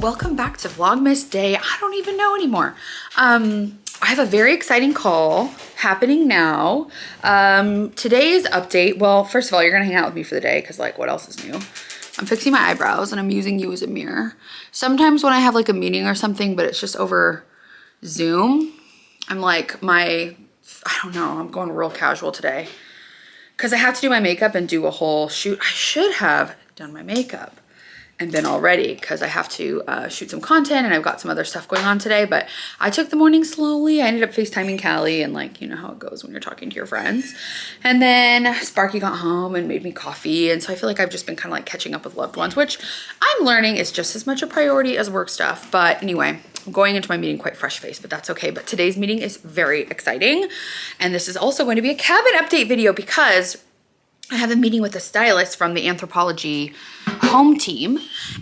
welcome back to Vlogmas day. I don't even know anymore. I have a very exciting call happening now. Today's update, well, first of all, you're gonna hang out with me for the day because like what else is new? I'm fixing my eyebrows and I'm using you as a mirror. Sometimes when I have like a meeting or something, but it's just over Zoom, I'm like I don't know, I'm going real casual today because I have to do my makeup and do a whole shoot. I should have done my makeup and been all ready because I have to shoot some content and I've got some other stuff going on today, but I took the morning slowly. I ended up FaceTiming Callie and like, you know how it goes when you're talking to your friends. And then Sparky got home and made me coffee. And so I feel like I've just been kind of like catching up with loved ones, which I'm learning is just as much a priority as work stuff. But anyway, I'm going into my meeting quite fresh-faced, but that's okay. But today's meeting is very exciting. And this is also going to be a cabin update video because I have a meeting with a stylist from the Anthropologie home team,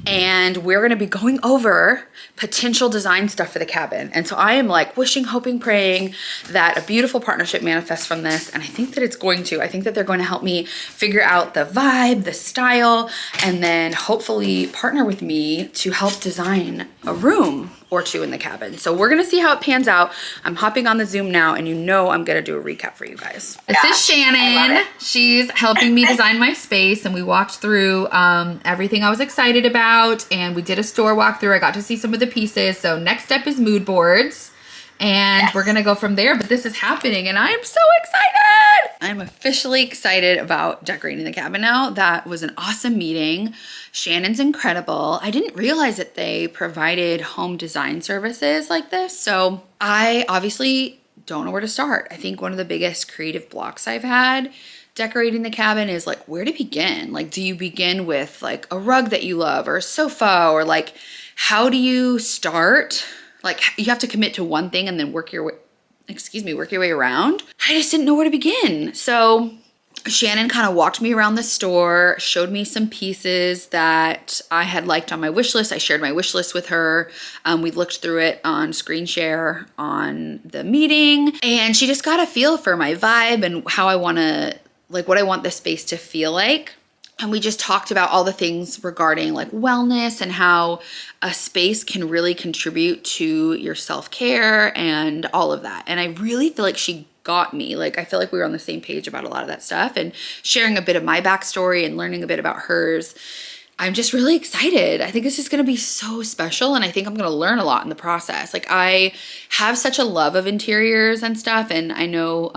and we're gonna be going over potential design stuff for the cabin. And so I am like wishing, hoping, praying that a beautiful partnership manifests from this. And I think that it's going to. I think that they're going to help me figure out the vibe, the style, and then hopefully partner with me to help design a room or two in the cabin. So we're gonna see how it pans out. I'm hopping on the Zoom now, and you know I'm gonna do a recap for you guys. This is Shannon. She's helping me design my space, and we walked through everything I was excited about, and we did a store walkthrough. I got to see some of the pieces. So next step is mood boards, and we're gonna go from there, but this is happening and I'm so excited. I'm officially excited about decorating the cabin now. That was an awesome meeting. Shannon's incredible. I didn't realize that they provided home design services like this. So I obviously don't know where to start. I think one of the biggest creative blocks I've had decorating the cabin is like, where to begin? Like, do you begin with like a rug that you love or a sofa, or like, how do you start? Like, you have to commit to one thing and then work your way around. I just didn't know where to begin. So Shannon kind of walked me around the store, showed me some pieces that I had liked on my wish list. I shared my wish list with her. We looked through it on screen share on the meeting, and she just got a feel for my vibe and how I want to, like what I want this space to feel like. And we just talked about all the things regarding like wellness and how a space can really contribute to your self-care and all of that. And I really feel like she got me. Like, I feel like we were on the same page about a lot of that stuff, and sharing a bit of my backstory and learning a bit about hers. I'm just really excited. I think this is going to be so special, and I think I'm going to learn a lot in the process. Like, I have such a love of interiors and stuff, and I know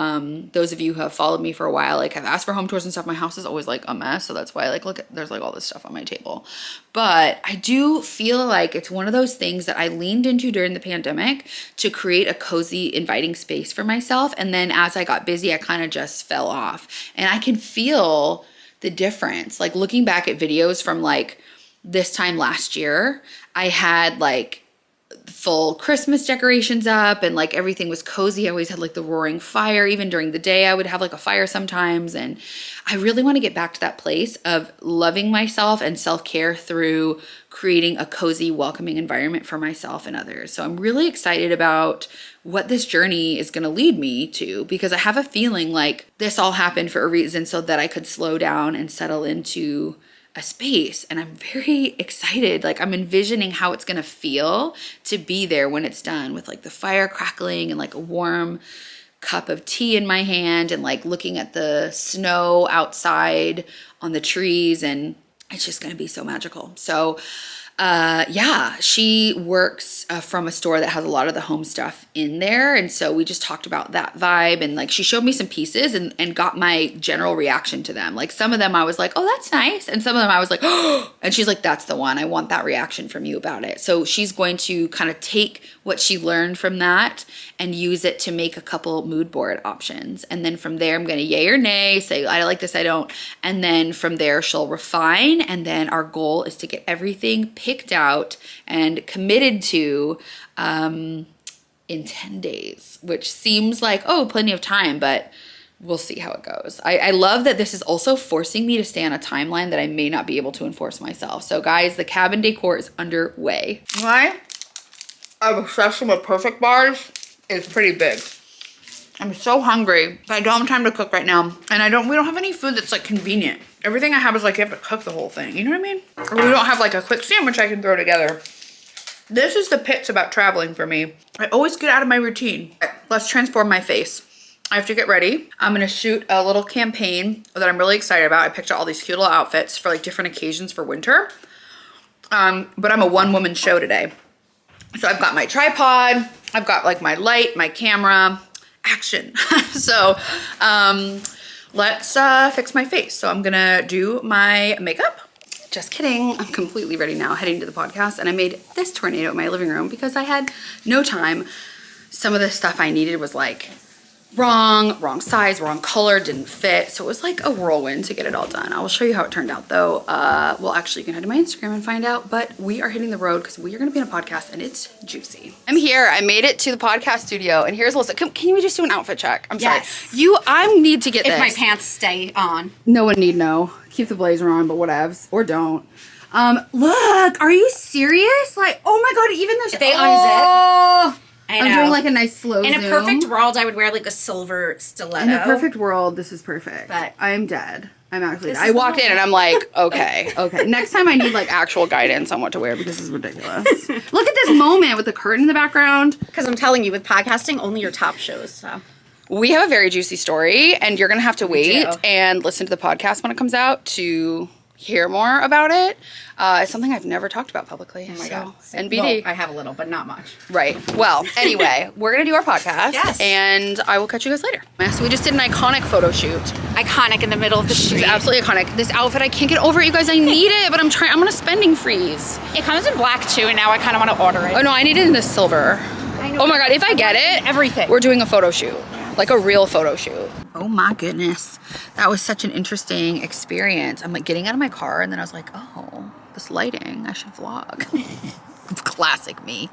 those of you who have followed me for a while, like, have asked for home tours and stuff. My house is always like a mess, so that's why, like, look, there's like all this stuff on my table. But I do feel like it's one of those things that I leaned into during the pandemic to create a cozy, inviting space for myself, and then as I got busy, I kind of just fell off, and I can feel the difference. Like, looking back at videos from like this time last year, I had like full Christmas decorations up and like everything was cozy. I always had like the roaring fire. Even during the day I would have like a fire sometimes, and I really want to get back to that place of loving myself and self-care through creating a cozy, welcoming environment for myself and others. So I'm really excited about what this journey is going to lead me to, because I have a feeling like this all happened for a reason, so that I could slow down and settle into a space. And I'm very excited. Like, I'm envisioning how it's going to feel to be there when it's done, with like the fire crackling and like a warm cup of tea in my hand, and like looking at the snow outside on the trees, and it's just going to be so magical. So yeah, she works from a store that has a lot of the home stuff in there. And so we just talked about that vibe, and like she showed me some pieces and got my general reaction to them. Like, some of them I was like, oh, that's nice. And some of them I was like, oh, and she's like, that's the one. I want that reaction from you about it. So she's going to kind of take what she learned from that and use it to make a couple mood board options. And then from there, I'm going to yay or nay, say, I like this, I don't. And then from there, she'll refine. And then our goal is to get everything picked out and committed to in 10 days, which seems like, oh, plenty of time, but we'll see how it goes. I love that this is also forcing me to stay on a timeline that I may not be able to enforce myself. So guys, the cabin decor is underway. My obsession with perfect bars is pretty big. I'm so hungry, but I don't have time to cook right now. And we don't have any food that's like convenient. Everything I have is like, you have to cook the whole thing. You know what I mean? Or we don't have like a quick sandwich I can throw together. This is the pitch about traveling for me. I always get out of my routine. Let's transform my face. I have to get ready. I'm gonna shoot a little campaign that I'm really excited about. I picked out all these cute little outfits for like different occasions for winter. But I'm a one-woman show today. So I've got my tripod, I've got like my light, my camera, action. So let's fix my face. So I'm gonna do my makeup. Just kidding, I'm completely ready now, heading to the podcast. And I made this tornado in my living room because I had no time. Some of the stuff I needed was like wrong size, wrong color, didn't fit. So it was like a whirlwind to get it all done. I will show you how it turned out though. Well, actually you can head to my Instagram and find out, but we are hitting the road because we are gonna be in a podcast and it's juicy. I'm here, I made it to the podcast studio and here's Alyssa. Can we just do an outfit check? I'm sorry. I need to get this. If my pants stay on. No one need know. Keep the blazer on, but whatevs. Or don't. Look, are you serious? Like, oh my God, even the... They unzip. I'm doing like a nice slow zoom. In a perfect world, I would wear like a silver stiletto. In a perfect world, this is perfect. But I am dead. I'm actually dead. I walked in and I'm like, okay. Next time I need like actual guidance on what to wear because this is ridiculous. Look at this moment with the curtain in the background. Because I'm telling you, with podcasting, only your top shows, so... We have a very juicy story and you're going to have to wait and listen to the podcast when it comes out to hear more about it. It's something I've never talked about publicly. Oh my God. NBD. Well, I have a little, but not much. Right. Well, anyway, we're going to do our podcast. Yes. And I will catch you guys later. So we just did an iconic photo shoot. Iconic in the middle of the street. It's absolutely iconic. This outfit, I can't get over it, you guys. I need it, but I'm on a spending freeze. It comes in black too, and now I kind of want to order it. Oh no, I need it in this silver. I know. Oh my God, if I get it, everything. We're doing a photo shoot. Like a real photo shoot. Oh my goodness. That was such an interesting experience. I'm like getting out of my car and then I was like, oh, this lighting, I should vlog. Classic me.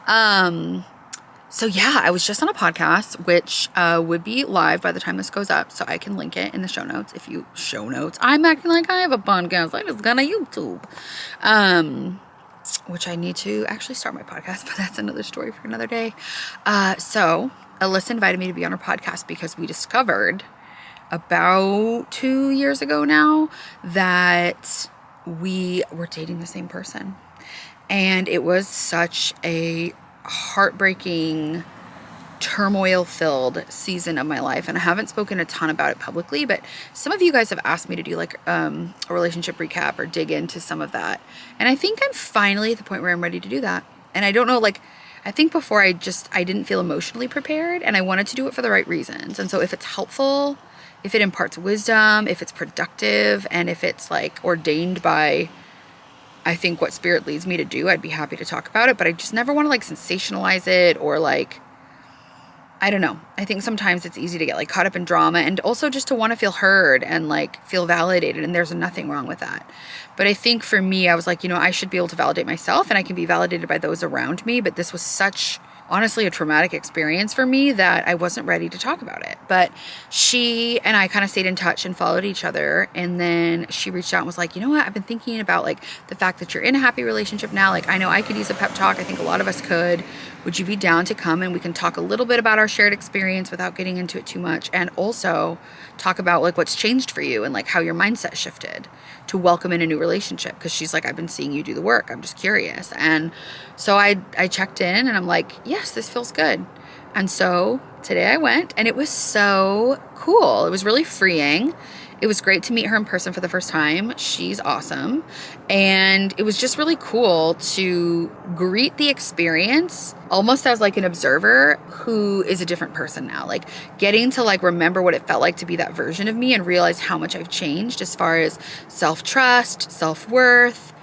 So yeah, I was just on a podcast, which would be live by the time this goes up. So I can link it in the show notes if you show notes. I'm acting like I have a podcast. I just got a YouTube. Which I need to actually start my podcast, but that's another story for another day. So Alyssa invited me to be on her podcast because we discovered about 2 years ago now that we were dating the same person. And it was such a heartbreaking, turmoil-filled season of my life. And I haven't spoken a ton about it publicly, but some of you guys have asked me to do like a relationship recap or dig into some of that. And I think I'm finally at the point where I'm ready to do that. And I don't know, like, I think before I didn't feel emotionally prepared and I wanted to do it for the right reasons. And so if it's helpful, if it imparts wisdom, if it's productive, and if it's like ordained by, I think, what spirit leads me to do, I'd be happy to talk about it. But I just never want to like sensationalize it or like, I don't know. I think sometimes it's easy to get like caught up in drama and also just to want to feel heard and like feel validated. And there's nothing wrong with that. But I think for me, I was like, I should be able to validate myself and I can be validated by those around me. But this was such, honestly, a traumatic experience for me that I wasn't ready to talk about it. But she and I kind of stayed in touch and followed each other. And then she reached out and was like, you know what? I've been thinking about like the fact that you're in a happy relationship now. Like, I know I could use a pep talk. I think a lot of us could. Would you be down to come and we can talk a little bit about our shared experience without getting into it too much, and also talk about like what's changed for you and like how your mindset shifted to welcome in a new relationship? Because she's like, I've been seeing you do the work. I'm just curious. And so I checked in and I'm like, yes, this feels good. And so today I went and it was so cool. It was really freeing. It was great to meet her in person for the first time. She's awesome. And it was just really cool to greet the experience almost as like an observer who is a different person now. Like getting to like remember what it felt like to be that version of me and realize how much I've changed as far as self-trust, self-worth,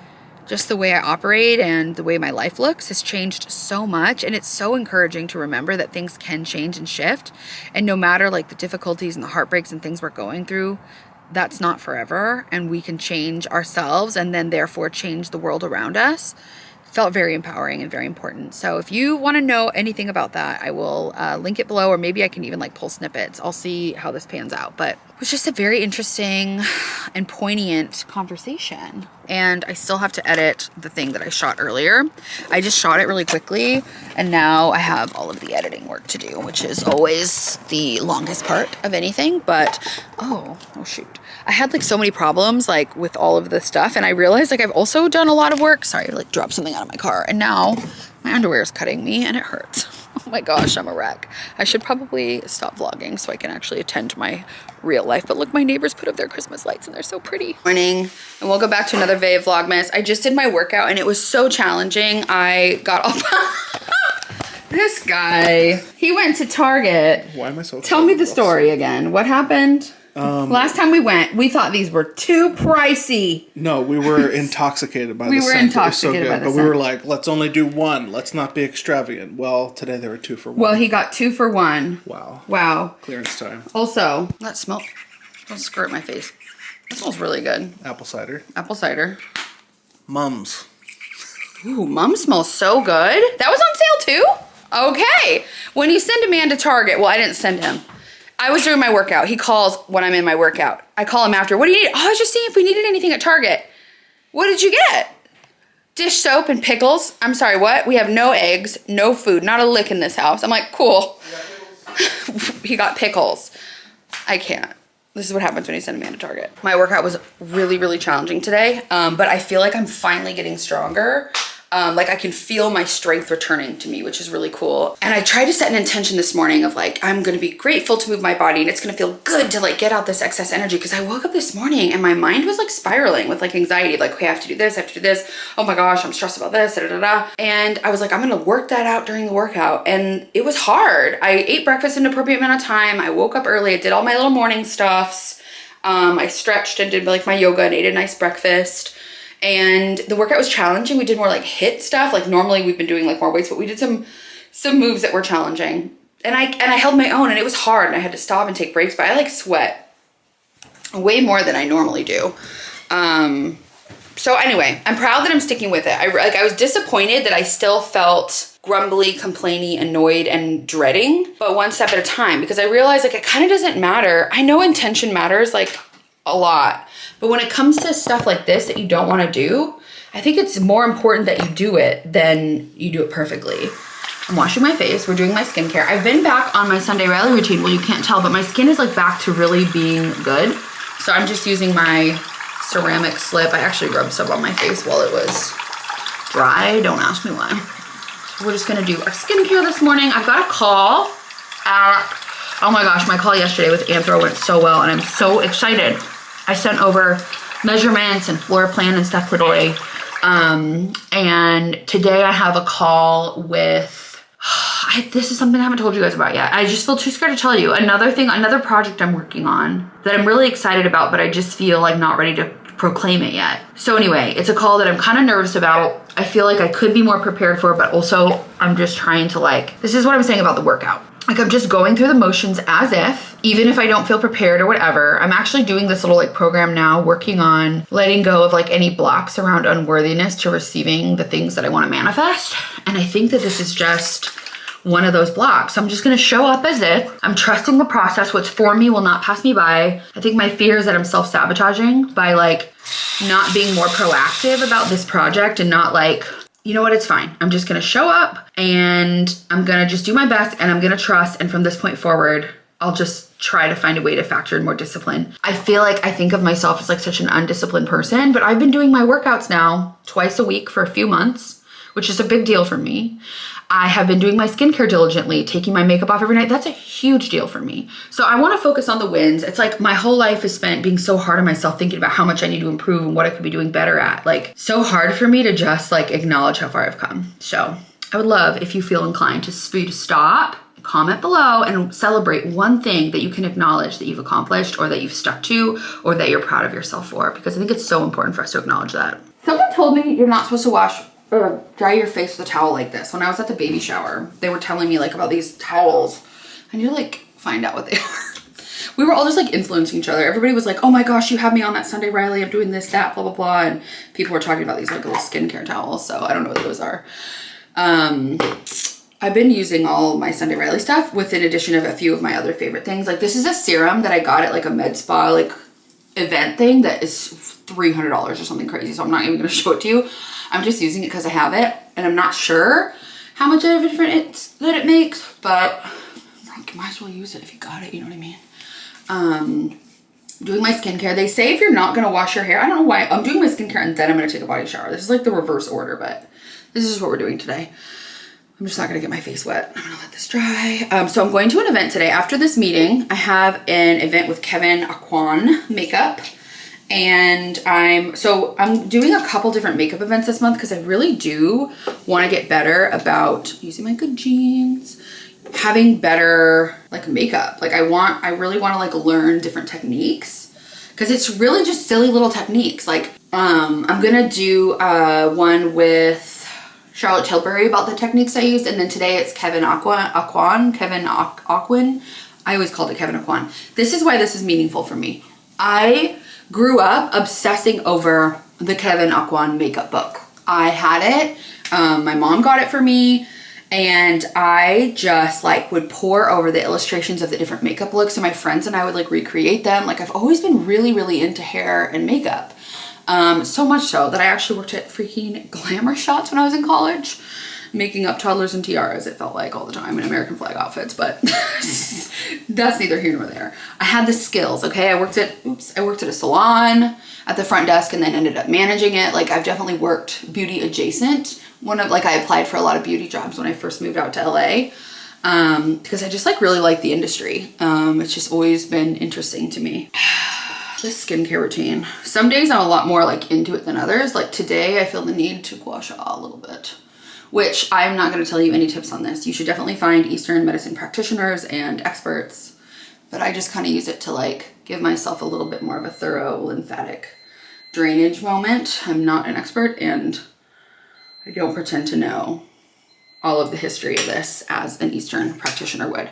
just the way I operate and the way my life looks has changed so much. And it's so encouraging to remember that things can change and shift. And no matter like the difficulties and the heartbreaks and things we're going through, that's not forever. And we can change ourselves and then therefore change the world around us. Felt very empowering and very important. So if you want to know anything about that, I will link it below, or maybe I can even like pull snippets. I'll see how this pans out. But was just a very interesting and poignant conversation. And I still have to edit the thing that I shot earlier. I just shot it really quickly, and now I have all of the editing work to do, which is always the longest part of anything. But oh shoot, I had like so many problems like with all of this stuff, and I realized like I've also done a lot of work. Sorry, I like dropped something out of my car, and now my underwear is cutting me and it hurts. Oh my gosh, I'm a wreck. I should probably stop vlogging so I can actually attend to my real life. But look, my neighbors put up their Christmas lights and they're so pretty. Morning, and we'll go back to another day of Vlogmas. I just did my workout and it was so challenging. I got off. This guy, he went to Target. Why am I so Tell me the story again. What happened? Last time we went, we thought these were too pricey. No, we were intoxicated by the scent. We were intoxicated by the scent. But we were like, let's only do one. Let's not be extravagant. Well, today there were 2 for 1. Well, he got 2 for 1. Wow. Wow. Clearance time. Also, that smell. Don't squirt my face. That smells really good. Apple cider. Apple cider. Mums. Ooh, Mum smells so good. That was on sale too? Okay. When you send a man to Target, well, I didn't send him. I was doing my workout. He calls when I'm in my workout. I call him after. What do you need? Oh, I was just seeing if we needed anything at Target. What did you get? Dish soap and pickles. I'm sorry, what? We have no eggs, no food, not a lick in this house. I'm like, cool. He got pickles. I can't. This is what happens when you send a man to Target. My workout was really, really challenging today, but I feel like I'm finally getting stronger. Like I can feel my strength returning to me, which is really cool. And I tried to set an intention this morning of like, I'm gonna be grateful to move my body and it's gonna feel good to like get out this excess energy, because I woke up this morning and my mind was like spiraling with like anxiety, like, okay, I have to do this, I have to do this. Oh my gosh, I'm stressed about this, da, da, da. And I was like, I'm gonna work that out during the workout. And it was hard. I ate breakfast in an appropriate amount of time. I woke up early, I did all my little morning stuffs. I stretched and did like my yoga and ate a nice breakfast. And the workout was challenging. We did more like HIIT stuff. Like normally we've been doing like more weights, but we did some moves that were challenging. And I held my own, and it was hard, and I had to stop and take breaks, but I like sweat way more than I normally do. So anyway, I'm proud that I'm sticking with it. I was disappointed that I still felt grumbly, complainy, annoyed, and dreading, but one step at a time, because I realized like it kind of doesn't matter. I know intention matters like a lot, but when it comes to stuff like this that you don't want to do, I think it's more important that you do it than you do it perfectly. I'm washing my face. We're doing my skincare. I've been back on my Sunday Riley routine. Well, you can't tell, but my skin is like back to really being good. So I'm just using my ceramic slip. I actually rubbed some on my face while it was dry. Don't ask me why. We're just gonna do our skincare this morning. I've got a call at, oh my gosh, my call yesterday with Anthro went so well, and I'm so excited. I sent over measurements and floor plan and stuff for Dory. And today I have a call with, this is something I haven't told you guys about yet. I just feel too scared to tell you. Another project I'm working on that I'm really excited about, but I just feel like not ready to proclaim it yet. So anyway, it's a call that I'm kind of nervous about. I feel like I could be more prepared for, but also I'm just trying to like, this is what I'm saying about the workout. Like I'm just going through the motions as if, even if I don't feel prepared or whatever. I'm actually doing this little like program now, working on letting go of like any blocks around unworthiness to receiving the things that I want to manifest. And I think that this is just one of those blocks. So I'm just gonna show up as if I'm trusting the process. What's for me will not pass me by. I think my fear is that I'm self-sabotaging by like not being more proactive about this project and not like, you know what, it's fine. I'm just gonna show up and I'm gonna just do my best and I'm gonna trust. And from this point forward, I'll just try to find a way to factor in more discipline. I feel like I think of myself as like such an undisciplined person, but I've been doing my workouts now twice a week for a few months, which is a big deal for me. I have been doing my skincare diligently, taking my makeup off every night. That's a huge deal for me. So I want to focus on the wins. It's like my whole life is spent being so hard on myself, thinking about how much I need to improve and what I could be doing better at. Like so hard for me to just like acknowledge how far I've come. So I would love if you feel inclined for you to stop, comment below and celebrate one thing that you can acknowledge that you've accomplished or that you've stuck to or that you're proud of yourself for, because I think it's so important for us to acknowledge that. Someone told me you're not supposed to wash or dry your face with a towel like this. When I was at the baby shower, they were telling me like about these towels. I need to like find out what they are. We were all just like influencing each other. Everybody was like, oh my gosh, you have me on that Sunday Riley. I'm doing this, that, blah, blah, blah. And people were talking about these like little skincare towels. So I don't know what those are. I've been using all of my Sunday Riley stuff with in addition of a few of my other favorite things. Like this is a serum that I got at like a med spa like event thing that is $300 or something crazy. So I'm not even going to show it to you. I'm just using it because I have it and I'm not sure how much of a difference that it makes, but you might as well use it if you got it, you know what I mean? Doing my skincare. They say if you're not gonna wash your hair, I don't know why, I'm doing my skincare and then I'm gonna take a body shower. This is like the reverse order, but this is just what we're doing today. I'm just not gonna get my face wet. I'm gonna let this dry. So I'm going to an event today. After this meeting, I have an event with Kevin Aucoin makeup. And I'm doing a couple different makeup events this month because I really do want to get better about using my good genes, having better like makeup. Like I really want to like learn different techniques because it's really just silly little techniques. Like I'm gonna do one with Charlotte Tilbury about the techniques I used, and then today it's Kevin Aucoin. I always called it Kevin Aucoin. This is why this is meaningful for me. I grew up obsessing over the Kevin Aucoin makeup book. I had it. My mom got it for me. And I just like would pore over the illustrations of the different makeup looks and my friends and I would like recreate them. Like I've always been really, really into hair and makeup. So much so that I actually worked at freaking glamour shots when I was in college, making up toddlers and tiaras, it felt like all the time in American flag outfits, but that's neither here nor there. I had the skills, okay? I worked at a salon at the front desk and then ended up managing it. Like I've definitely worked beauty adjacent. I applied for a lot of beauty jobs when I first moved out to LA because I just like really like the industry. It's just always been interesting to me. This skincare routine. Some days I'm a lot more like into it than others. Like today I feel the need to gua sha a little bit, which I'm not going to tell you any tips on this. You should definitely find Eastern medicine practitioners and experts, but I just kind of use it to like give myself a little bit more of a thorough lymphatic drainage moment. I'm not an expert and I don't pretend to know all of the history of this as an Eastern practitioner would.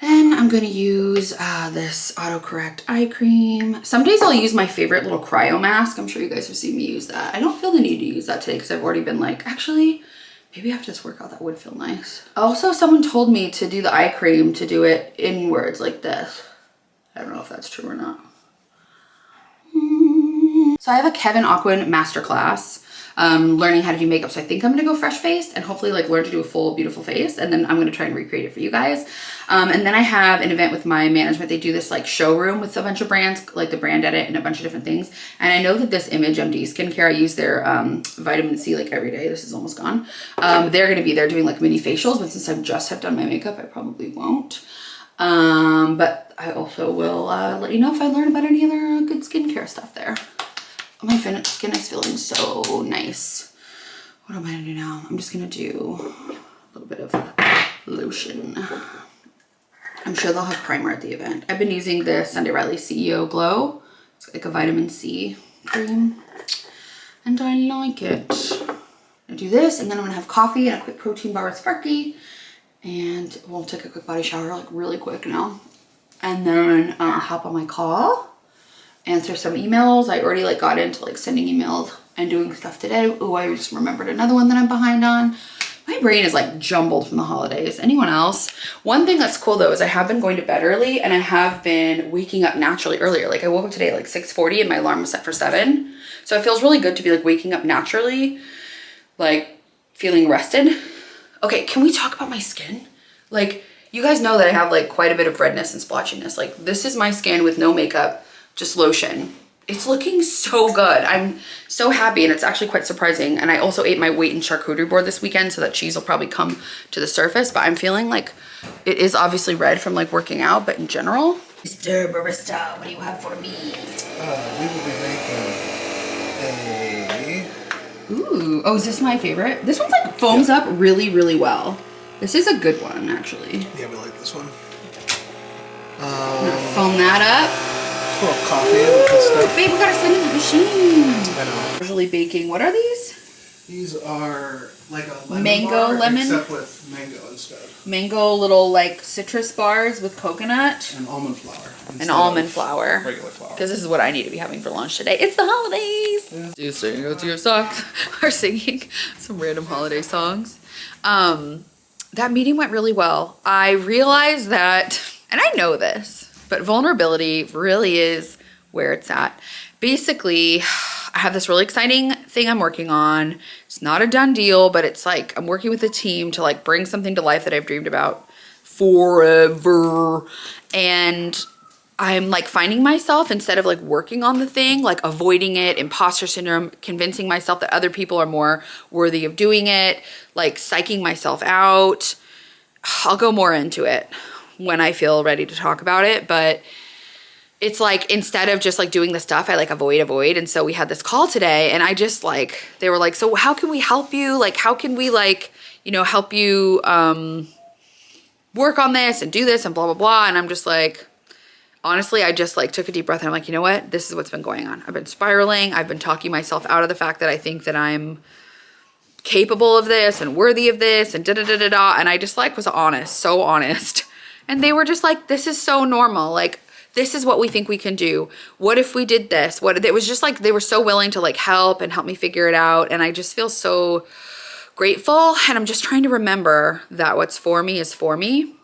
Then I'm going to use this autocorrect eye cream. Some days I'll use my favorite little cryo mask. I'm sure you guys have seen me use that. I don't feel the need to use that today because I've already been like, actually, maybe after this workout that would feel nice. Also, someone told me to do the eye cream, to do it inwards like this. I don't know if that's true or not. So I have a Kevin Aucoin masterclass. Learning how to do makeup. So I think I'm gonna go fresh faced and hopefully like learn to do a full beautiful face, and then I'm gonna try and recreate it for you guys. And then I have an event with my management. They do this like showroom with a bunch of brands, like the brand edit and a bunch of different things. And I know that this Image MD skincare, I use their vitamin C like every day. This is almost gone. They're gonna be there doing like mini facials, but since I just have done my makeup, I probably won't. But I also will let you know if I learn about any other good skincare stuff there. My skin is feeling so nice. What am I gonna do now? I'm just gonna do a little bit of lotion. I'm sure they'll have primer at the event. I've been using the Sunday Riley CEO Glow. It's like a vitamin C cream. And I like it. I'm gonna do this and then I'm gonna have coffee and a quick protein bar with Sparky. And we'll take a quick body shower like really quick now. And then hop on my call. Answer some emails. I already like got into like sending emails and doing stuff today. Oh, I just remembered another one that I'm behind on. My brain is like jumbled from the holidays. Anyone else? One thing that's cool though is I have been going to bed early and I have been waking up naturally earlier. Like I woke up today at like 6:40 and my alarm was set for 7. So it feels really good to be like waking up naturally, like feeling rested. Okay, can we talk about my skin? Like you guys know that I have like quite a bit of redness and splotchiness. Like this is my skin with no makeup. Just lotion. It's looking so good. I'm so happy and it's actually quite surprising. And I also ate my weight in charcuterie board this weekend, so that cheese will probably come to the surface, but I'm feeling like it is obviously red from like working out, but in general. Mr. Barista, what do you have for me? We will be making a... Ooh, oh, is this my favorite? This one's like foams up really, really well. This is a good one, actually. Yeah, we like this one. I'm gonna foam that up. A little coffee and stuff. Babe, we gotta send in the machine. I know. Usually baking. What are these? These are like a lemon Mango bar, lemon? except with mango instead. Mango little like citrus bars with coconut. And almond flour. And almond flour. Regular flour. Because this is what I need to be having for lunch today. It's the holidays. Yeah. Do you sing out to your socks? Or singing some random holiday songs. that meeting went really well. I realized that, and I know this, but vulnerability really is where it's at. Basically, I have this really exciting thing I'm working on. It's not a done deal, but it's like I'm working with a team to like bring something to life that I've dreamed about forever. And I'm like finding myself, instead of like working on the thing, like avoiding it, imposter syndrome, convincing myself that other people are more worthy of doing it, like psyching myself out. I'll go more into it when I feel ready to talk about it, but it's like, instead of just like doing the stuff, I like avoid. And so we had this call today, and I just like, they were like, so how can we help you? Like, how can we like, you know, help you work on this and do this and blah, blah, blah. And I'm just like, honestly, I just like took a deep breath and I'm like, you know what? This is what's been going on. I've been spiraling. I've been talking myself out of the fact that I think that I'm capable of this and worthy of this and da-da-da-da-da. And I just like was honest, so honest. And they were just like, this is so normal. Like, this is what we think we can do. What if we did this? It was just like, they were so willing to like help me figure it out. And I just feel so grateful. And I'm just trying to remember that what's for me is for me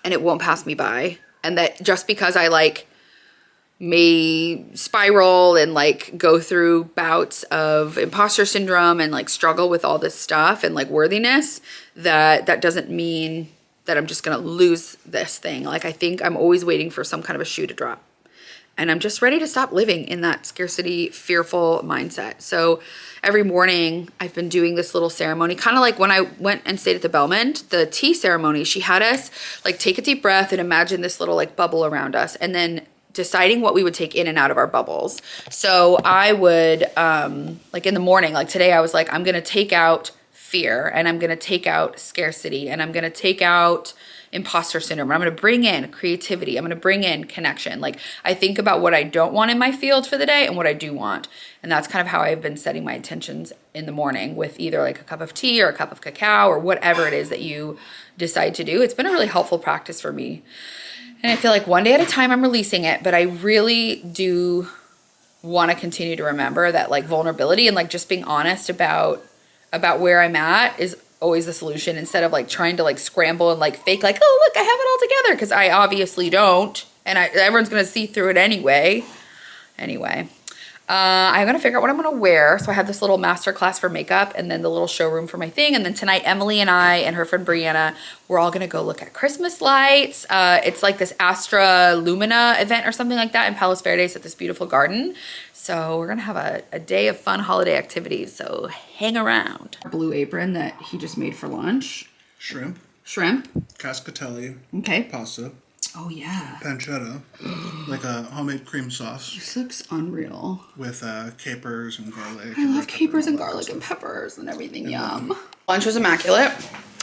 and it won't pass me by. And that just because I like may spiral and like go through bouts of imposter syndrome and like struggle with all this stuff and like worthiness, that doesn't mean that I'm just gonna lose this thing. Like, I think I'm always waiting for some kind of a shoe to drop. And I'm just ready to stop living in that scarcity, fearful mindset. So every morning I've been doing this little ceremony, kind of like when I went and stayed at the Belmont, the tea ceremony. She had us like take a deep breath and imagine this little like bubble around us, and then deciding what we would take in and out of our bubbles. So I would, like in the morning, like today I was like, I'm gonna take out fear, and I'm gonna take out scarcity, and I'm gonna take out imposter syndrome. I'm going to bring in creativity. I'm going to bring in connection. Like, I think about what I don't want in my field for the day and what I do want. And that's kind of how I've been setting my intentions in the morning, with either like a cup of tea or a cup of cacao or whatever it is that you decide to do. It's been a really helpful practice for me. And I feel like one day at a time I'm releasing it, but I really do want to continue to remember that like vulnerability and like just being honest about where I'm at is always the solution, instead of like trying to like scramble and like fake like, oh look, I have it all together, because I obviously don't, and everyone's gonna see through it anyway. I'm gonna figure out what I'm gonna wear. So I have this little masterclass for makeup, and then the little showroom for my thing, and then tonight Emily and I and her friend Brianna, we're all gonna go look at Christmas lights. It's like this Astra Lumina event or something like that in Palos Verdes at this beautiful garden. So we're gonna have a day of fun holiday activities, so hang around. Blue apron that he just made for lunch. Shrimp. Cascatelli. Okay. Pasta. Oh yeah. Pancetta. Like a homemade cream sauce. This looks unreal. With capers and garlic. I love capers and garlic and peppers and everything. Yum. Lunch was immaculate.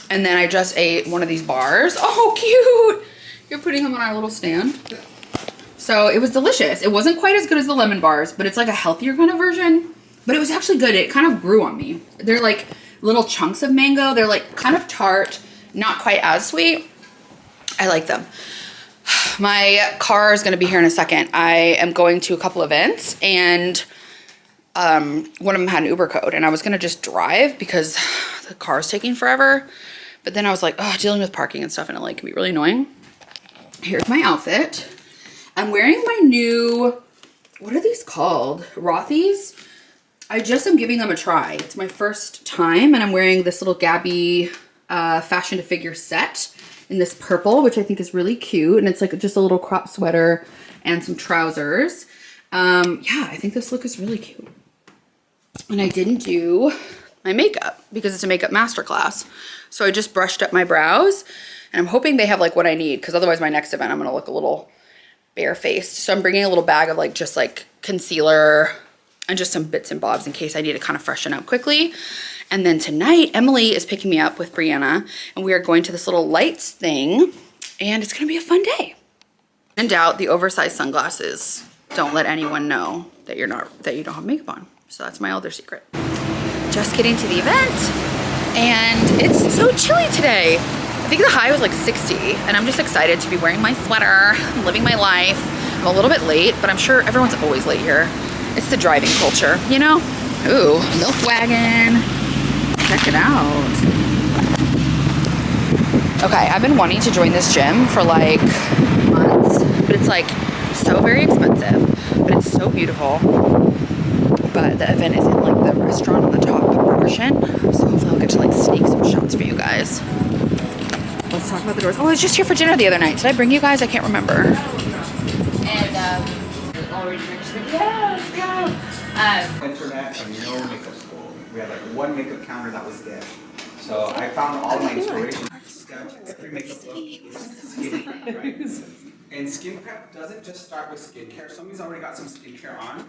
And then I just ate one of these bars. Oh, cute. You're putting them on our little stand. So it was delicious. It wasn't quite as good as the lemon bars, but it's like a healthier kind of version. But it was actually good. It kind of grew on me. They're like little chunks of mango. They're like kind of tart, not quite as sweet. I like them. My car is going to be here in a second. I am going to a couple events, and one of them had an Uber code, and I was going to just drive because the car is taking forever. But then I was like, oh, dealing with parking and stuff, and it like can be really annoying. Here's my outfit. I'm wearing my new, what are these called? Rothy's. I just am giving them a try. It's my first time, and I'm wearing this little Gabby fashion to figure set in this purple, which I think is really cute. And it's like just a little crop sweater and some trousers. Yeah, I think this look is really cute. And I didn't do my makeup because it's a makeup masterclass. So I just brushed up my brows, and I'm hoping they have like what I need, because otherwise my next event I'm gonna look a little barefaced. So I'm bringing a little bag of like just like concealer and just some bits and bobs in case I need to kind of freshen up quickly. And then tonight, Emily is picking me up with Brianna, and we are going to this little lights thing, and it's gonna be a fun day. In doubt, the oversized sunglasses don't let anyone know that you don't have makeup on. So that's my other secret. Just getting to the event, and it's so chilly today. I think the high was like 60, and I'm just excited to be wearing my sweater, living my life. I'm a little bit late, but I'm sure everyone's always late here. It's the driving culture, you know? Ooh, milk wagon. Check it out. Okay, I've been wanting to join this gym for like months, but it's like so very expensive, but it's so beautiful. But the event is in like the restaurant on the top portion, so hopefully I'll get to like sneak some shots for you guys. Let's talk about the doors. Oh, I was just here for dinner the other night. Did I bring you guys? I can't remember. And already registered. Yes, go. Internet and no makeup school. We had like one makeup counter that was dead. So I found all my inspiration. Every makeup look is skin, right? And skin prep doesn't just start with skincare. Somebody's already got some skincare on.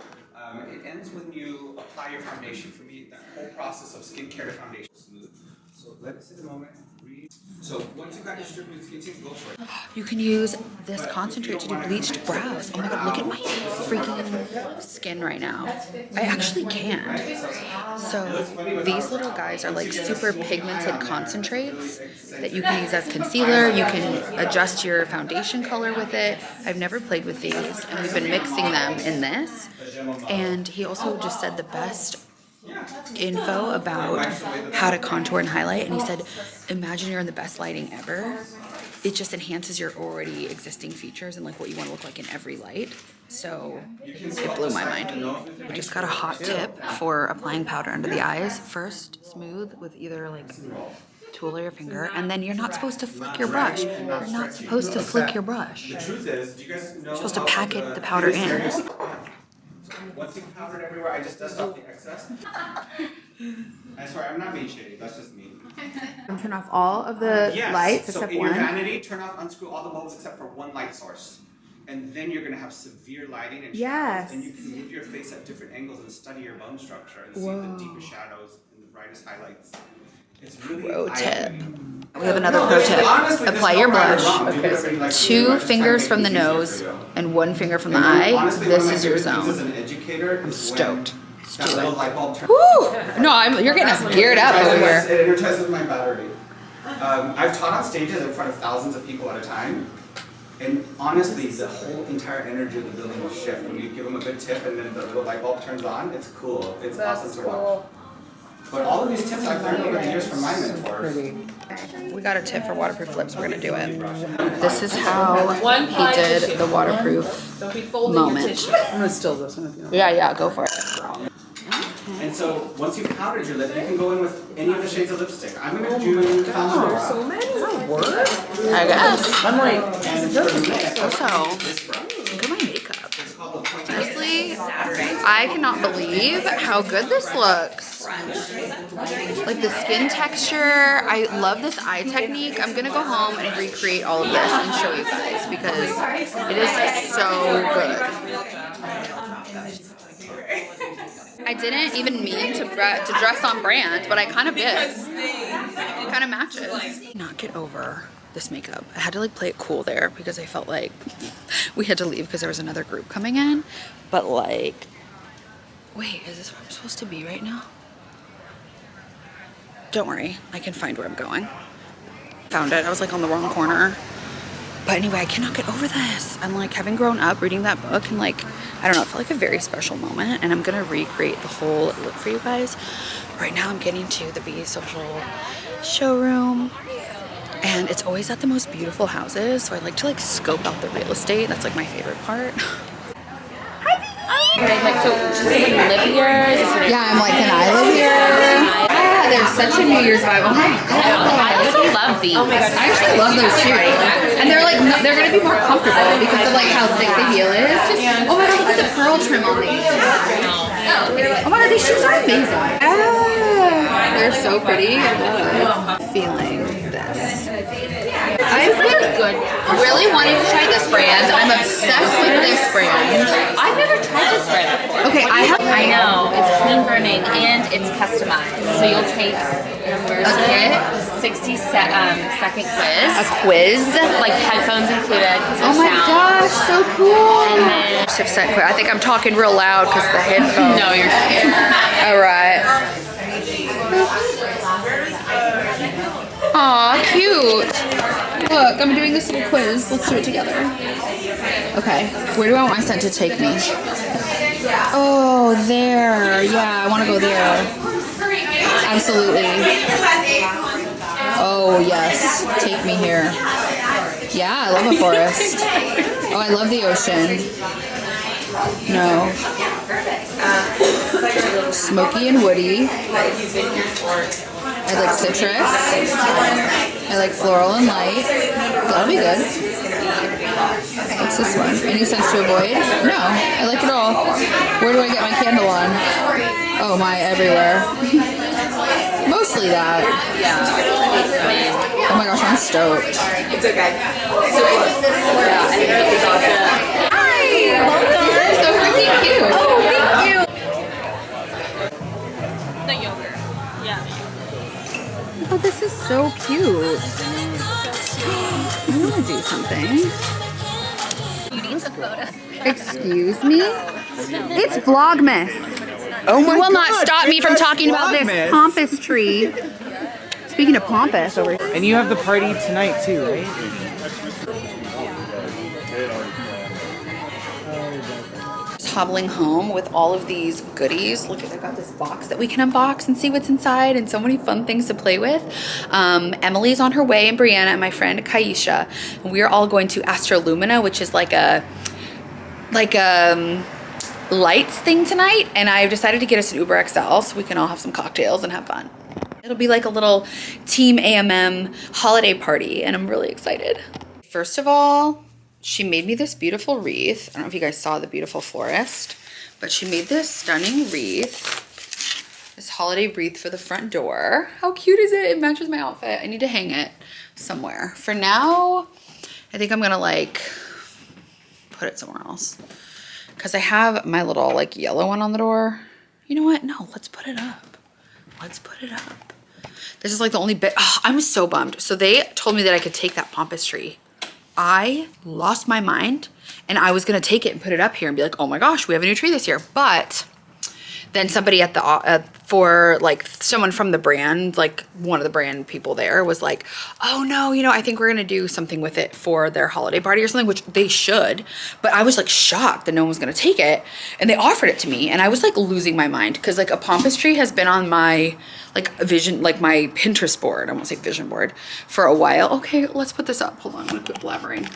It ends when you apply your foundation. For me, that whole process of skincare to foundation is smooth. So let's take a moment. So once you've got your stripped skin, go for it. You can use this concentrate to do bleached brows. Oh my god, look at my freaking skin right now. I actually can. So these little guys are like super pigmented concentrates that you can use as concealer. You can adjust your foundation color with it. I've never played with these, and we've been mixing them in this. And he also just said the best info about how to contour and highlight, and he said imagine you're in the best lighting ever. It just enhances your already existing features and like what you want to look like in every light. So it blew my mind. I just got a hot tip for applying powder under the eyes. First, smooth with either like tool or your finger, and then you're not supposed to flick your brush. You're not supposed to flick your brush. The truth is, do you guys know? You're supposed to pack it, the powder in. Once you've powdered everywhere, I just dust off the excess. I swear, I'm not being shady. That's just me. Turn off all of the lights except in one. your vanity, turn off, unscrew all the bulbs except for one light source. And then you're gonna have severe lighting and shadows, and you can move your face at different angles and study your bone structure and see the deepest shadows and the brightest highlights. It's really Pro tip. eye-opening. We have another pro tip. Apply your blush, 2 fingers from the nose and 1 finger from the eye. This is your zone. I'm stoked. Let's do it. Woo! No, you're getting us geared up over here. It energizes my battery. I've taught on stages in front of thousands of people at a time. And honestly, the whole entire energy of the building will shift when you give them a good tip and then the little light bulb turns on. It's cool. It's awesome to watch. But all of these tips I've learned over the years from my mentors. We got a tip for waterproof lips. We're gonna do it. This is how he did the waterproof moment. I'm gonna still this one. Yeah, go for it. And so once you've powdered your lip, you can go in with any of the shades of lipstick. I'm gonna do Foundation. So many. Is that work? I guess. I'm like, Also, look at my makeup. Honestly, I cannot believe how good this looks. Like the skin texture, I love this eye technique. I'm gonna go home and recreate all of this and show you guys because it is so good. I didn't even mean to dress on brand, but I kind of did. It kind of matches. Not get over this makeup. I had to like play it cool there because I felt like we had to leave because there was another group coming in. But like, wait, is this where I'm supposed to be right now? Don't worry, I can find where I'm going. Found it. I was like on the wrong corner. But anyway, I cannot get over this. I'm like, having grown up reading that book and like, I don't know, it felt like a very special moment, and I'm gonna recreate the whole look for you guys. Right now I'm getting to the Be Social showroom, and it's always at the most beautiful houses, so I like to like scope out the real estate. That's like my favorite part. Like, so just live here? Yeah, I'm like, can I live here? Yeah, there's such a New Year's vibe. Oh my god. I also love these. I actually love those too. And they're like, no, they're gonna be more comfortable because of like how thick the heel is. Oh my god, look at the pearl trim on these. Oh my god, these shoes are amazing. Ah, they're so pretty. I love feeling this. I've been really wanting to try this brand. I'm obsessed with this brand. I've never tried this brand before. Okay, I know. It's clean burning and it's customized. So you'll take Okay. 60-second quiz. A quiz. Like headphones included. Oh my gosh, so cool. And then, I think I'm talking real loud because the headphones. no, you're kidding. All right. Aw, cute. Look, I'm doing this little quiz. Let's do it together. Okay, where do I want my scent to take me? Oh, there. Yeah, I want to go there. Absolutely. Oh yes, take me here. Yeah, I love a forest. Oh, I love the ocean. No. Smoky and woody. I like citrus. I like floral and light. That'll be good. What's this one? Any sense to avoid? No, I like it all. Where do I get my candle on? Oh my, everywhere. Mostly that. Oh my gosh, I'm stoked. It's okay. So close. Yeah, I think it's awesome. Hi! Welcome. These are so freaking cute. Oh, thank you. The yogurt. Yeah. Oh, this is so cute. I want to do something. You need some photo. Excuse me? It's Vlogmas. Oh my You will God, not stop me from it's talking about this Vlogmas. pompous tree. Speaking of pompous over here. And you have the party tonight too, right? Just hobbling home with all of these goodies. Look, I got this box that we can unbox and see what's inside, and so many fun things to play with. Emily's on her way, and Brianna and my friend Kaisha, and we are all going to Astrolumina, which is like a lights thing tonight, and I've decided to get us an Uber XL so we can all have some cocktails and have fun. It'll be like a little team AMM holiday party, and I'm really excited. First of all, she made me this beautiful wreath. I don't know if you guys saw the beautiful florist, but she made this stunning wreath, this holiday wreath for the front door. How cute is it? It matches my outfit. I need to hang it somewhere. For now, I think I'm gonna like put it somewhere else, because I have my little like yellow one on the door. You know what? No, let's put it up. Let's put it up. This is like the only bit. Oh, I'm so bummed. So they told me that I could take that pompous tree. I lost my mind, and I was gonna take it and put it up here and be like, oh my gosh, we have a new tree this year. But then somebody at the for like someone from the brand, like one of the brand people there, was like, oh no, you know, I think we're gonna do something with it for their holiday party or something, which they should. But I was like shocked that no one was gonna take it, and they offered it to me, and I was like losing my mind, because like a pompous tree has been on my like vision, like my Pinterest board, I won't say vision board, for a while. Okay, let's put this up. Hold on, I'm gonna quit blabbering.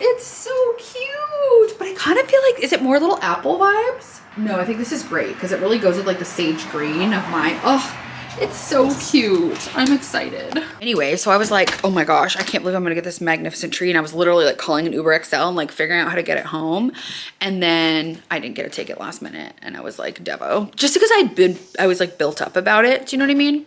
It's so cute, but I kind of feel like, is it more little apple vibes? No, I think this is great because it really goes with like the sage green of my, oh, it's so cute. I'm excited. Anyway, so I was like, oh my gosh, I can't believe I'm gonna get this magnificent tree. And I was literally like calling an Uber XL and like figuring out how to get it home. And then I didn't get to take it last minute. And I was like, Devo, just because I was like built up about it. Do you know what I mean?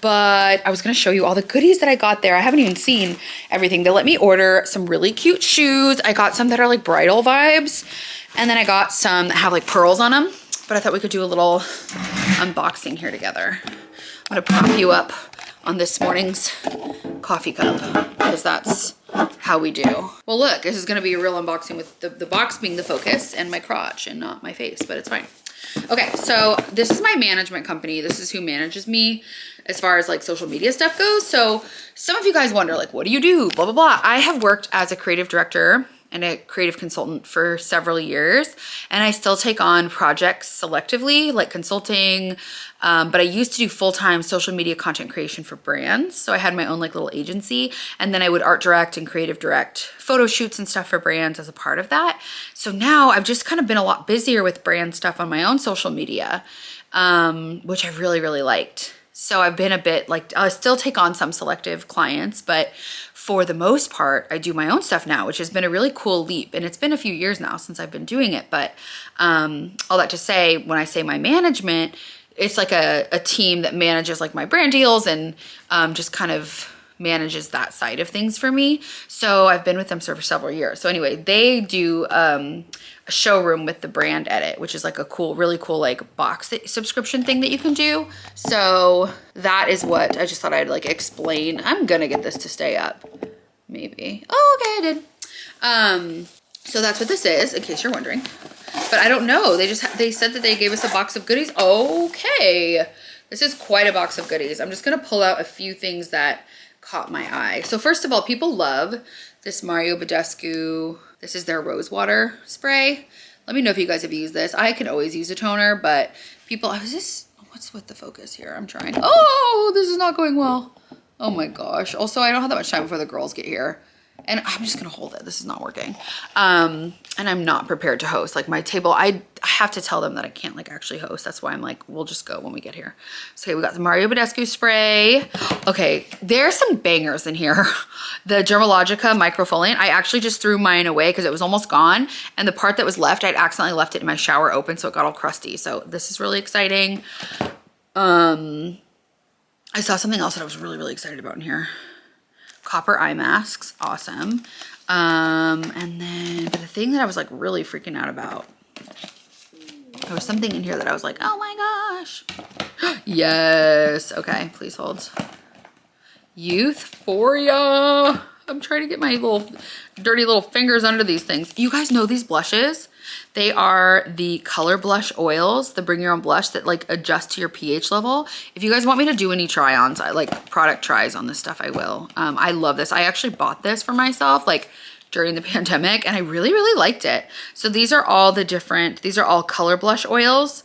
But I was gonna show you all the goodies that I got there. I haven't even seen everything. They let me order some really cute shoes. I got some that are like bridal vibes. And then I got some that have like pearls on them. But I thought we could do a little unboxing here together. I'm gonna prop you up on this morning's coffee cup, because that's how we do. Well, look, this is gonna be a real unboxing with the box being the focus and my crotch and not my face, but it's fine. Okay, so this is my management company. This is who manages me as far as like social media stuff goes. So some of you guys wonder, like, what do you do? Blah, blah, blah. I have worked as a creative director and a creative consultant for several years, and I still take on projects selectively, like consulting, but I used to do full-time social media content creation for brands. So I had my own like little agency, and then I would art direct and creative direct photo shoots and stuff for brands as a part of that. So now I've just kind of been a lot busier with brand stuff on my own social media, which I really, really liked. So I've been a bit like, I still take on some selective clients, but for the most part, I do my own stuff now, which has been a really cool leap. And it's been a few years now since I've been doing it. But all that to say, when I say my management, it's like a team that manages like my brand deals and just kind of manages that side of things for me. So I've been with them for several years. So anyway, they do a showroom with the brand edit, which is like a cool, really cool like box subscription thing that you can do. So that is what I just thought I'd like explain. I'm gonna get this to stay up, maybe. Oh, okay, I did. So that's what this is, in case you're wondering. But I don't know. They said that they gave us a box of goodies. Okay, this is quite a box of goodies. I'm just gonna pull out a few things that caught my eye. So first of all, people love this Mario Badescu. This is their rose water spray. Let me know if you guys have used this. I can always use a toner, but people, what's with the focus here? I'm trying. Oh, this is not going well. Oh my gosh. Also, I don't have that much time before the girls get here. And I'm just gonna hold it. This is not working. And I'm not prepared to host. Like my table, I have to tell them that I can't like actually host. That's why I'm like, we'll just go when we get here. So okay, we got the Mario Badescu spray. Okay, there's some bangers in here. The Dermalogica microfoliant, I actually just threw mine away because it was almost gone. And the part that was left, I'd accidentally left it in my shower open, so it got all crusty. So this is really exciting. I saw something else that I was really, really excited about in here. Copper eye masks, awesome. And then but the thing that I was like really freaking out about, there was something in here that I was like, oh my gosh. Yes, okay, please hold. Youthforia. I'm trying to get my little dirty little fingers under these things. You guys know these blushes? They are the color blush oils, the bring your own blush that like adjust to your pH level. If you guys want me to do any try-ons, I like product tries on this stuff, I will. I love this. I actually bought this for myself like during the pandemic and I really, really liked it. So these are all the different, these are all color blush oils.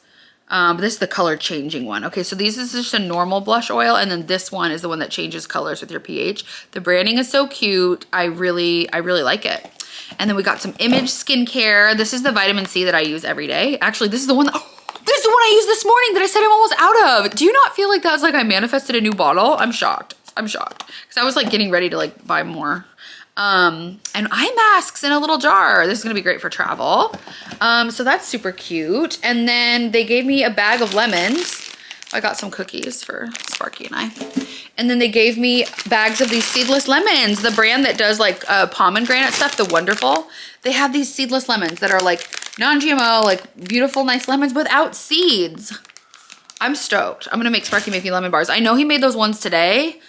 This is the color changing one. Okay, so this is just a normal blush oil and then this one is the one that changes colors with your pH. The branding is so cute. I really like it. And then we got some Image skincare. This is the vitamin C that I use every day. Actually, this is the one that, this is the one I used this morning that I said I'm almost out of. Do you not feel like that was like I manifested a new bottle? I'm shocked. I'm shocked. Because I was like getting ready to like buy more. And eye masks in a little jar. This is gonna be great for travel. So that's super cute. And then they gave me a bag of lemons. I got some cookies for Sparky and I. And then they gave me bags of these seedless lemons, the brand that does like pomegranate stuff, the Wonderful. They have these seedless lemons that are like non-GMO, like beautiful, nice lemons without seeds. I'm stoked. I'm gonna make Sparky make me lemon bars. I know he made those ones today.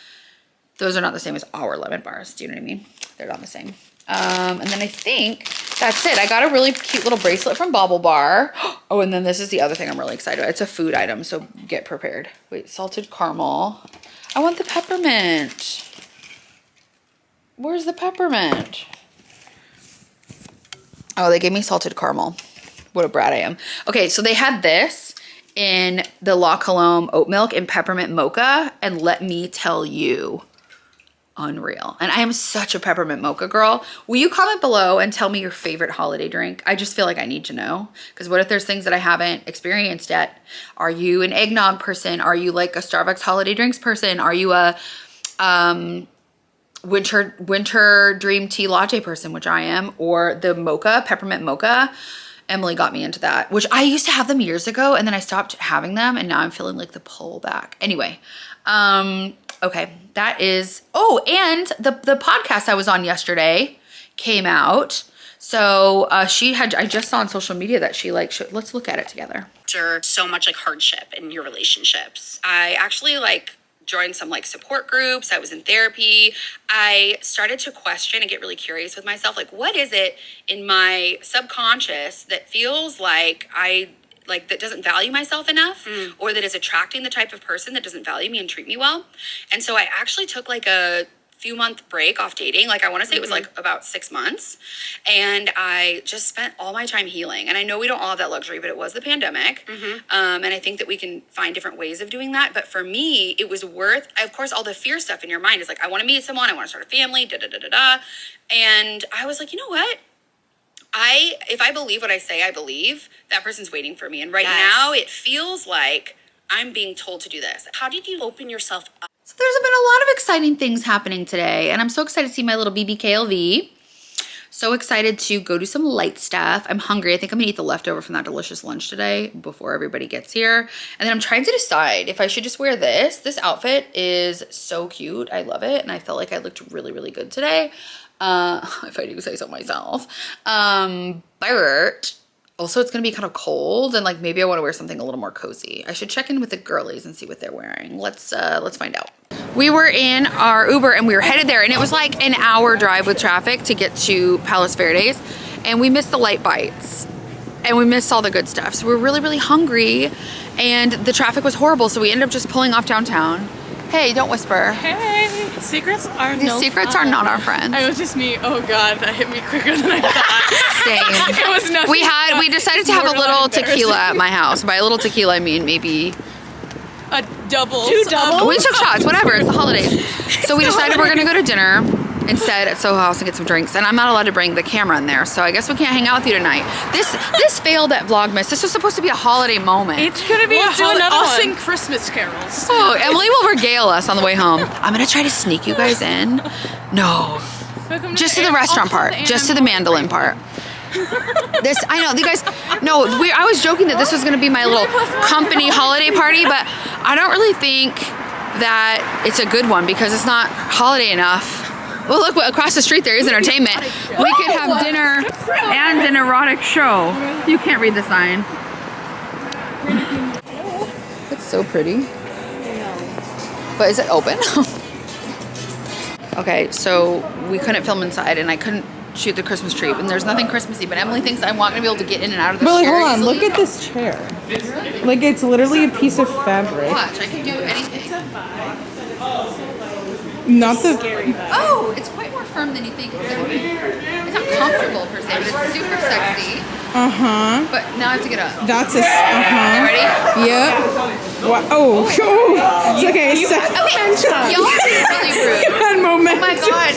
Those are not the same as our lemon bars. Do you know what I mean? They're not the same. And then I think that's it. I got a really cute little bracelet from Bobble Bar. Oh, and then this is the other thing I'm really excited about. It's a food item, so get prepared. Wait, salted caramel. I want the peppermint. Where's the peppermint? Oh, they gave me salted caramel. What a brat I am. Okay, so they had this in the La Colombe oat milk and peppermint mocha, and let me tell you, unreal. And I am such a peppermint mocha girl. Will you comment below and tell me your favorite holiday drink? I just feel like I need to know, because what if there's things that I haven't experienced yet? Are you an eggnog person? Are you like a Starbucks holiday drinks person? Are you a winter dream tea latte person, which I am, or the mocha, peppermint mocha? Emily got me into that, which I used to have them years ago and then I stopped having them and now I'm feeling like the pull back. Anyway, okay, that is, oh, and the podcast I was on yesterday came out. So I just saw on social media that she like, let's look at it together. After so much like hardship in your relationships, I actually like joined some like support groups. I was in therapy. I started to question and get really curious with myself. Like, what is it in my subconscious that feels like that doesn't value myself enough, or that is attracting the type of person that doesn't value me and treat me well? And so I actually took like a few-month break off dating. Like I want to say it was like about 6 months. And I just spent all my time healing. And I know we don't all have that luxury, but it was the pandemic. And I think that we can find different ways of doing that. But for me, it was worth, of course, all the fear stuff in your mind is like, I want to meet someone, I want to start a family, And I was like, you know what? If I believe what I say I believe, that person's waiting for me. And right now it feels like I'm being told to do this. How did you open yourself up? So there's been a lot of exciting things happening today, and I'm so excited to see my little BBKLV. So excited to go do some light stuff. I'm hungry. I think I'm gonna eat the leftover from that delicious lunch today before everybody gets here. And then I'm trying to decide if I should just wear this. This outfit is so cute. I love it, and I felt like I looked really, really good today. If I do say so myself. But also it's gonna be kind of cold, and like maybe I want to wear something a little more cozy. I should check in with the girlies and see what they're wearing. Let's find out. We were in our Uber and we were headed there, and it was like an hour drive with traffic to get to Palos Verdes, and we missed the light bites and we missed all the good stuff. So we were really, really hungry, and the traffic was horrible. So we ended up just pulling off downtown. Hey, don't whisper. Hey, secrets are These secrets are not our friends. It was just me. Oh God, that hit me quicker than I thought. Same. It was nothing. We decided to have a little tequila at my house. By a little tequila, I mean maybe A double. Two doubles? We took shots, whatever, it's the holidays. So we decided we're gonna go to dinner instead at Soho House and get some drinks. And I'm not allowed to bring the camera in there, so I guess we can't hang out with you tonight. This failed at Vlogmas. This was supposed to be a holiday moment. It's gonna be We'll do another I'll one. sing Christmas carols. Oh, Emily will regale us on the way home. I'm gonna try to sneak you guys in. No, just to the restaurant part, just to the mandolin part. This, I know, you guys, no, I was joking that this was gonna be my little company holiday party, but I don't really think that it's a good one because it's not holiday enough. Well, look, across the street there is entertainment. We could have dinner and an erotic show. You can't read the sign. It's so pretty. But is it open? Okay, so we couldn't film inside and I couldn't shoot the Christmas tree, and there's nothing Christmassy, but Emily thinks I'm not gonna be able to get in and out of this But like, chair hold on, easily. look at this chair. Like, it's literally a piece of fabric. Watch, I can do anything. Not the. Oh, it's quite more firm than you think it's gonna be. It's not comfortable per se, but it's super sexy. But now I have to get up. That's a. Ready? Yep. What? Oh. Oh. Okay. So, Y'all are being really rude. that moment. Oh my god.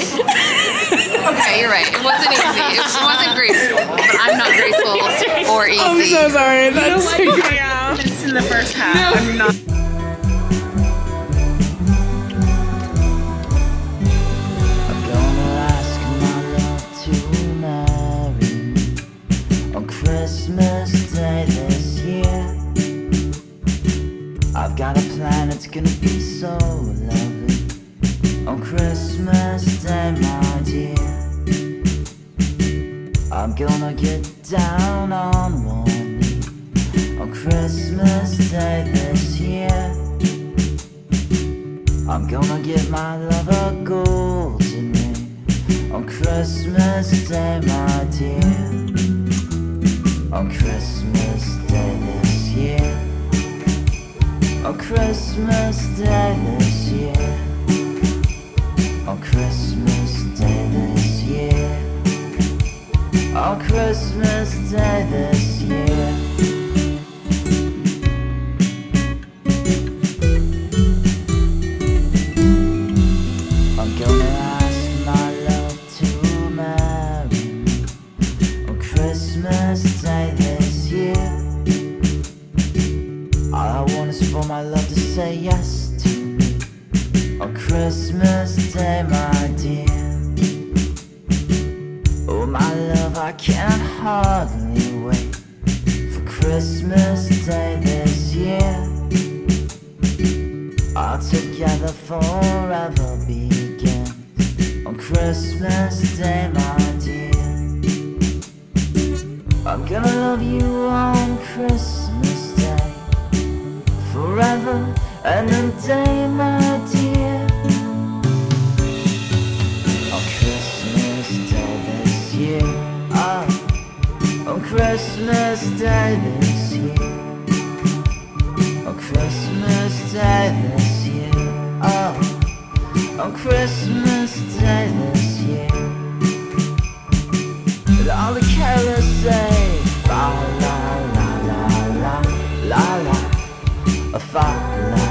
Okay, you're right. It wasn't easy. It wasn't graceful. But I'm not graceful or easy. I'm so sorry. That's It's in the first half. I'm not. I'm gonna ask my love to marry me on Christmas Day this year. I've got a plan, it's gonna be so lovely on Christmas Day, my dear. I'm gonna get down on one knee on Christmas Day this year. I'm gonna give my love a golden ring on Christmas Day, my dear. On Christmas Day this year. On Christmas Day this year. On Christmas Day this year. On Christmas Day this year. I'm gonna ask my love to marry me on Christmas Day this year. All I want is for my love to say yes to me on Christmas Day, my dear. Oh my love, I can't hardly wait for Christmas Day this year. Our together forever begins on Christmas Day, my dear. I'm gonna love you on Christmas Day forever and a day, my dear. On Christmas Day this year. On Christmas Day this year. On Christmas Day this year. On Christmas Day this year. And all the carolers say fa la la la la la la, fa la